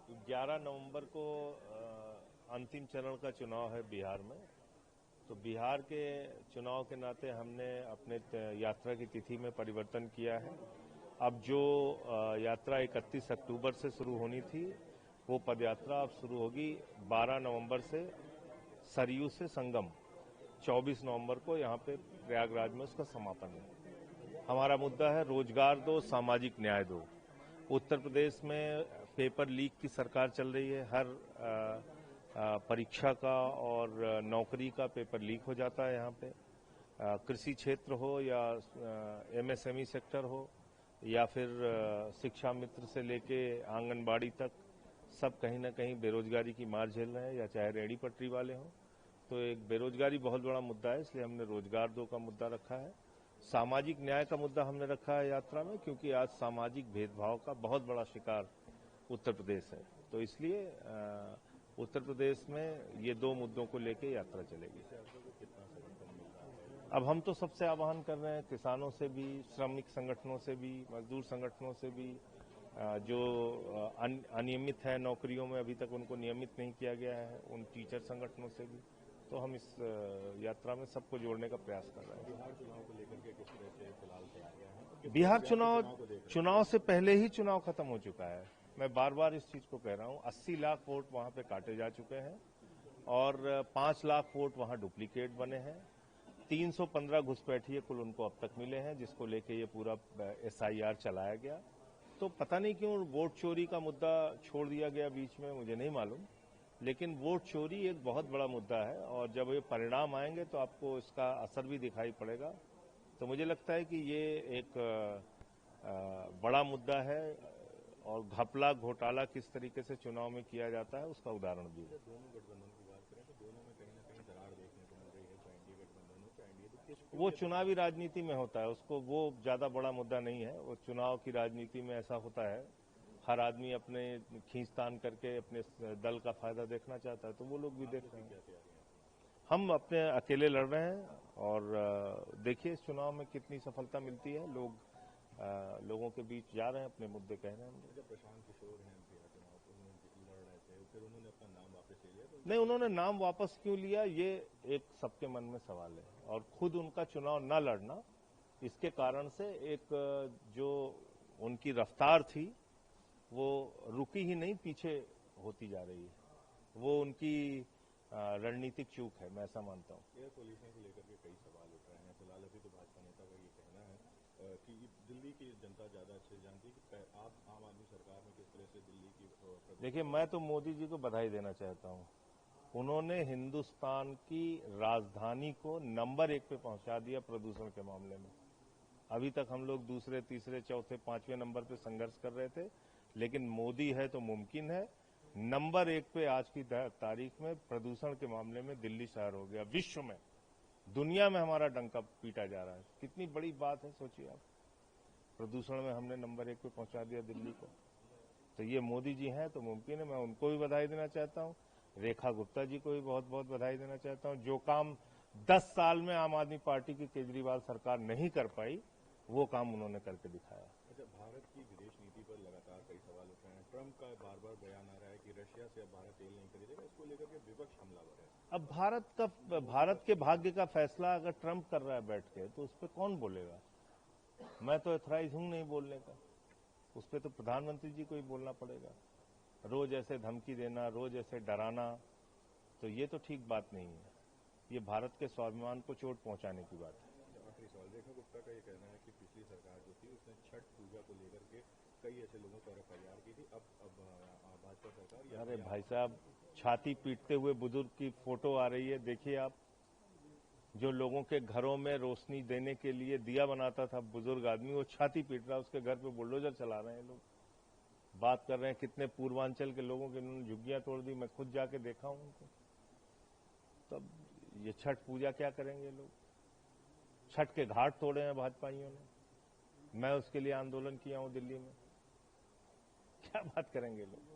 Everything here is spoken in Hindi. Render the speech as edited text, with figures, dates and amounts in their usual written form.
11 नवंबर को अंतिम चरण का चुनाव है बिहार में। तो बिहार के चुनाव के नाते हमने अपने यात्रा की तिथि में परिवर्तन किया है। अब जो यात्रा 31 अक्टूबर से शुरू होनी थी, वो पदयात्रा अब शुरू होगी 12 नवंबर से सरयू से संगम। 24 नवंबर को यहाँ पे प्रयागराज में उसका समापन है। हमारा मुद्दा है रोजगार दो, सामाजिक न्याय दो। उत्तर प्रदेश में पेपर लीक की सरकार चल रही है। हर परीक्षा का और नौकरी का पेपर लीक हो जाता है यहाँ पे। कृषि क्षेत्र हो या एमएसएमई सेक्टर हो या फिर शिक्षा मित्र से लेके आंगनबाड़ी तक, सब कहीं ना कहीं बेरोजगारी की मार झेल रहे हैं, या चाहे रेहड़ी पटरी वाले हों। तो एक बेरोजगारी बहुत बड़ा मुद्दा है, इसलिए हमने रोजगार दो का मुद्दा रखा है। सामाजिक न्याय का मुद्दा हमने रखा है यात्रा में, क्योंकि आज सामाजिक भेदभाव का बहुत बड़ा शिकार उत्तर प्रदेश है। तो इसलिए उत्तर प्रदेश में ये दो मुद्दों को लेकर यात्रा चलेगी। अब हम तो सबसे आह्वान कर रहे हैं, किसानों से भी, श्रमिक संगठनों से भी, मजदूर संगठनों से भी, जो अनियमित है नौकरियों में, अभी तक उनको नियमित नहीं किया गया है, उन टीचर संगठनों से भी। तो हम इस यात्रा में सबको जोड़ने का प्रयास कर रहे हैं। बिहार चुनाव को लेकर के किस तरह से फिलहाल तैयारियां हैं? बिहार चुनाव से पहले ही चुनाव खत्म हो चुका है। मैं बार बार इस चीज को कह रहा हूं। 80 लाख वोट वहां पे काटे जा चुके हैं और 5 लाख वोट वहां डुप्लीकेट बने हैं। 315 घुसपैठिए कुल उनको अब तक मिले हैं, जिसको लेके ये पूरा SIR चलाया गया। तो पता नहीं क्यों वोट चोरी का मुद्दा छोड़ दिया गया बीच में, मुझे नहीं मालूम। लेकिन वोट चोरी एक बहुत बड़ा मुद्दा है और जब ये परिणाम आएंगे तो आपको इसका असर भी दिखाई पड़ेगा। तो मुझे लगता है कि ये एक बड़ा मुद्दा है और घपला घोटाला किस तरीके से चुनाव में किया जाता है उसका उदाहरण भी है। दोनों गठबंधन की बात करें तो दोनों में कहीं ना कहीं दरार देखने को मिल रही है, चाहे एनडीए गठबंधन हो चाहे एनडीए। वो चुनावी राजनीति में होता है, उसको वो ज्यादा बड़ा मुद्दा नहीं है। वो चुनाव की राजनीति में ऐसा होता है, हर आदमी अपने खींचतान करके अपने दल का फायदा देखना चाहता है, तो वो लोग भी देख रहे हैं। हम अपने अकेले लड़ रहे हैं और देखिए इस चुनाव में कितनी सफलता मिलती है। लोगों के बीच जा रहे हैं, अपने मुद्दे कह रहे हैं। जब प्रशांत किशोर हैं लड़ रहे थे, फिर उन्होंने अपना नाम वापस ले लिया। नहीं, उन्होंने नाम वापस क्यों लिया, ये एक सबके मन में सवाल है। और खुद उनका चुनाव न लड़ना, इसके कारण से एक जो उनकी रफ्तार थी वो रुकी ही नहीं, पीछे होती जा रही है। वो उनकी रणनीतिक चूक है, मैं ऐसा मानता हूँ। एयर पोल्यूशन को लेकर के कई सवाल उठ रहे हैं। फिलहाल अभी तो भाजपा नेता का ये कहना है कि दिल्ली की जनता ज्यादा अच्छे जानती है कि आप आम आदमी सरकार में किस तरह से दिल्ली की। देखिए, मैं तो मोदी जी को बधाई देना चाहता हूँ। उन्होंने हिंदुस्तान की राजधानी को नंबर 1 पे पहुंचा दिया प्रदूषण के मामले में। अभी तक हम लोग दूसरे, तीसरे, चौथे, 5वें नंबर पे संघर्ष कर रहे थे, लेकिन मोदी है तो मुमकिन है। नंबर 1 पे आज की तारीख में प्रदूषण के मामले में दिल्ली शहर हो गया। विश्व में, दुनिया में हमारा डंका पीटा जा रहा है। कितनी बड़ी बात है, सोचिए आप। प्रदूषण में हमने नंबर 1 पे पहुंचा दिया दिल्ली को। तो ये मोदी जी हैं तो मुमकिन है। मैं उनको भी बधाई देना चाहता हूं। रेखा गुप्ता जी को भी बहुत बहुत बधाई देना चाहता हूं। जो काम 10 साल में आम आदमी पार्टी की केजरीवाल सरकार नहीं कर पाई, वो काम उन्होंने करके दिखाया। अच्छा, भारत की विदेश नीति पर लगातार कई सवाल उठ रहे हैं। ट्रंप का बार बार बयान आ रहा है कि रशिया से अब भारत तेल नहीं खरीदेगा। इसको लेकर के विपक्ष हमलावर है। अब भारत के भाग्य का फैसला अगर ट्रंप कर रहा है बैठ के, तो उस पर कौन बोलेगा? मैं तो एथराइज हूं नहीं बोलने का। उस पर तो प्रधानमंत्री जी को ही बोलना पड़ेगा। रोज ऐसे धमकी देना, रोज ऐसे डराना, तो ये तो ठीक बात नहीं है। ये भारत के स्वाभिमान को चोट पहुंचाने की बात है। आखिरी सवाल, रेखा गुप्ता का ये कहना है कि पिछली सरकार जो थी उसने छठ पूजा को लेकर के कई ऐसे लोगों पर FIR की थी। अब भाजपा सरकार। अरे भाई साहब, छाती पीटते हुए बुजुर्ग की फोटो आ रही है, देखिए आप। जो लोगों के घरों में रोशनी देने के लिए दिया बनाता था बुजुर्ग आदमी, वो छाती पीट रहा है। उसके घर पे बुलडोजर चला रहे हैं लोग। बात कर रहे हैं कितने पूर्वांचल के लोगों की उन्होंने झुग्गियां तोड़ दी। मैं खुद जाके देखा हूं उनको। तब ये छठ पूजा क्या करेंगे लोग? छठ के घाट तोड़े हैं भाजपाइयों ने। मैं उसके लिए आंदोलन किया हूं दिल्ली में। क्या बात करेंगे लोग?